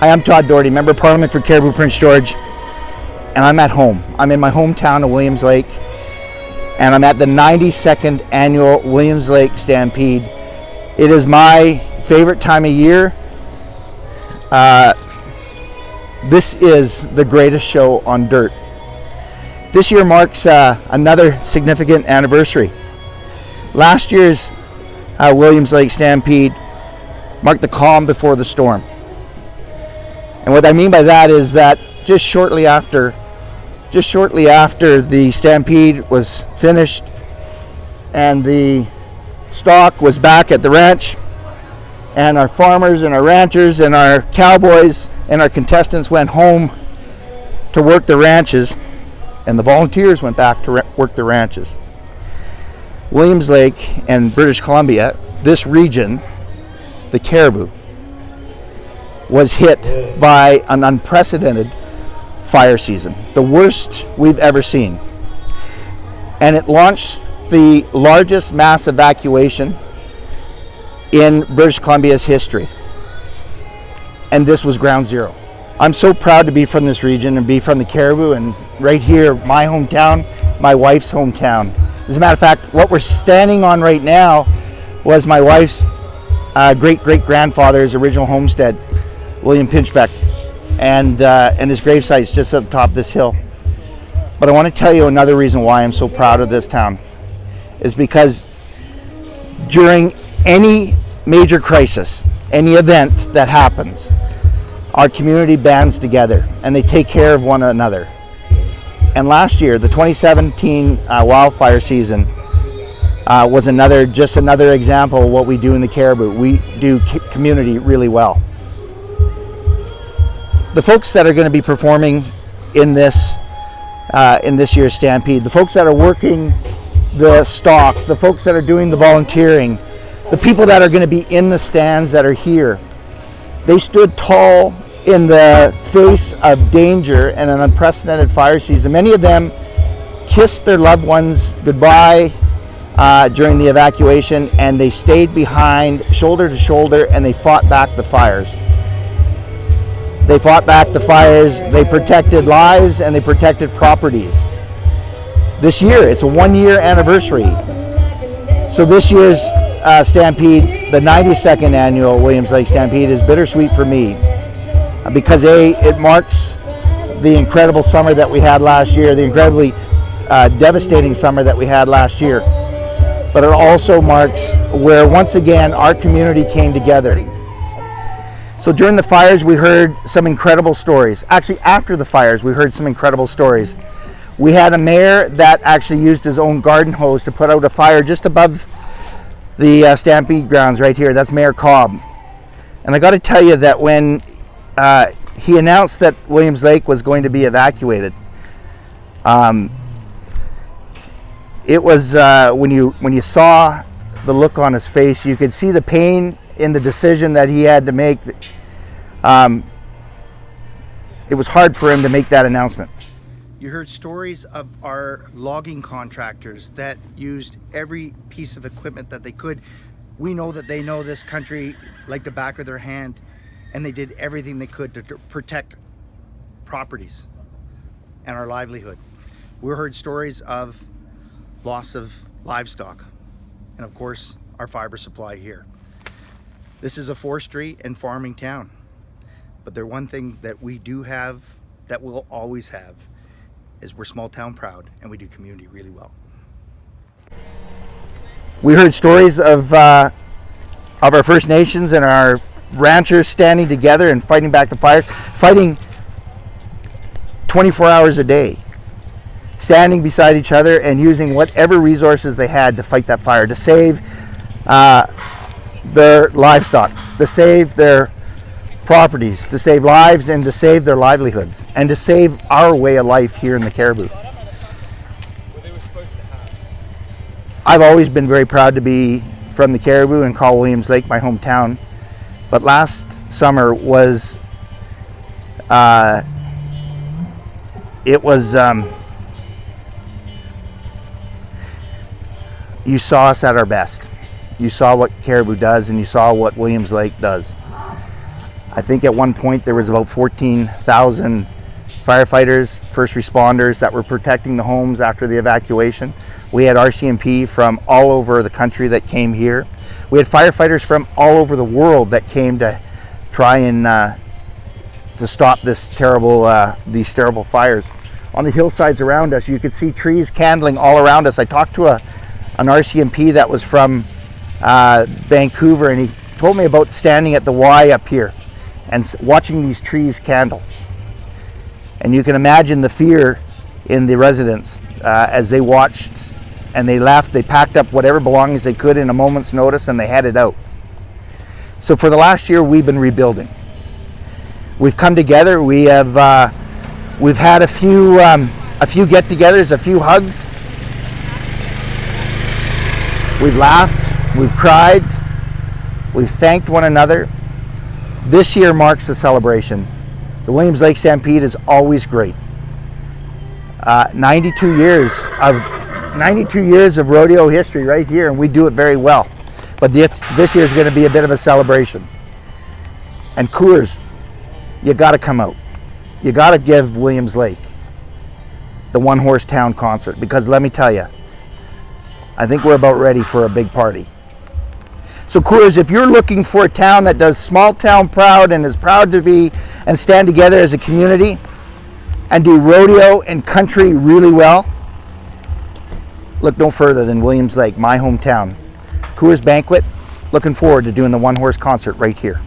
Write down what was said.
Hi, I'm Todd Doherty, Member of Parliament for CARIBOO-Prince George, and I'm at home. I'm in my hometown of Williams Lake, and I'm at the 92nd Annual Williams Lake Stampede. It is my favorite time of year. This is the greatest show on dirt. This year marks another significant anniversary. Last year's Williams Lake Stampede marked the calm before the storm. And what I mean by that is that just shortly after the stampede was finished and the stock was back at the ranch, and our farmers and our ranchers and our cowboys and our contestants went home to work the ranches, and the volunteers went back to work the ranches. Williams Lake and British Columbia, this region, the Cariboo, was hit by an unprecedented fire season, the worst we've ever seen. And it launched the largest mass evacuation in British Columbia's history. And this was ground zero. I'm so proud to be from this region and be from the Cariboo, and right here, my hometown, my wife's hometown. As a matter of fact, what we're standing on right now was my wife's great-great-grandfather's original homestead, William Pinchbeck, and his gravesite's just at the top of this hill. But I want to tell you another reason why I'm so proud of this town is because during any major crisis, any event that happens, our community bands together and they take care of one another. And last year, the 2017 wildfire season was another example of what we do in the Cariboo. We do community really well. The folks that are going to be performing in this year's Stampede, the folks that are working the stock, the folks that are doing the volunteering, the people that are going to be in the stands that are here, they stood tall in the face of danger and an unprecedented fire season. Many of them kissed their loved ones goodbye during the evacuation, and they stayed behind shoulder to shoulder and they fought back the fires. They fought back the fires, they protected lives, and they protected properties. This year, it's a 1-year anniversary. So this year's Stampede, the 92nd Annual Williams Lake Stampede, is bittersweet for me because it marks the incredible summer that we had last year, the incredibly devastating summer that we had last year. But it also marks where, once again, our community came together. So during the fires, we heard some incredible stories. Actually, after the fires, we heard some incredible stories. We had a mayor that actually used his own garden hose to put out a fire just above the Stampede grounds right here. That's Mayor Cobb. And I got to tell you that when he announced that Williams Lake was going to be evacuated, it was when you saw the look on his face, you could see the pain in the decision that he had to make. It was hard for him to make that announcement. You heard stories of our logging contractors that used every piece of equipment that they could. We know that they know this country like the back of their hand, and they did everything they could to protect properties and our livelihood. We heard stories of loss of livestock and, of course, our fiber supply here. This is a forestry and farming town, but the one thing that we do have, that we'll always have, is we're small town proud and we do community really well. We heard stories of our First Nations and our ranchers standing together and fighting back the fires, fighting 24 hours a day, standing beside each other and using whatever resources they had to fight that fire, to save their livestock, to save their properties, to save lives, and to save their livelihoods, and to save our way of life here in the Cariboo. I've always been very proud to be from the Cariboo and call Williams Lake my hometown, but last summer was you saw us at our best. You saw what Cariboo does, and you saw what Williams Lake does. I think at one point there was about 14,000 firefighters, first responders that were protecting the homes after the evacuation. We had RCMP from all over the country that came here. We had firefighters from all over the world that came to try and to stop these terrible fires. On the hillsides around us, you could see trees candling all around us. I talked to an RCMP that was from Vancouver, and he told me about standing at the Y up here and watching these trees candle. And you can imagine the fear in the residents as they watched and they left. They packed up whatever belongings they could in a moment's notice and they headed out. So for the last year, we've been rebuilding. We've come together. We've had a few get-togethers, a few hugs. We've laughed. We've cried. We've thanked one another. This year marks a celebration. The Williams Lake Stampede is always great. 92 years of rodeo history right here, and we do it very well. But this year is going to be a bit of a celebration. And Coors, you got to come out. You got to give Williams Lake the One Horse Town concert, because let me tell you, I think we're about ready for a big party. So Coors, if you're looking for a town that does small town proud and is proud to be and stand together as a community and do rodeo and country really well, look no further than Williams Lake, my hometown. Coors Banquet, looking forward to doing the One Horse concert right here.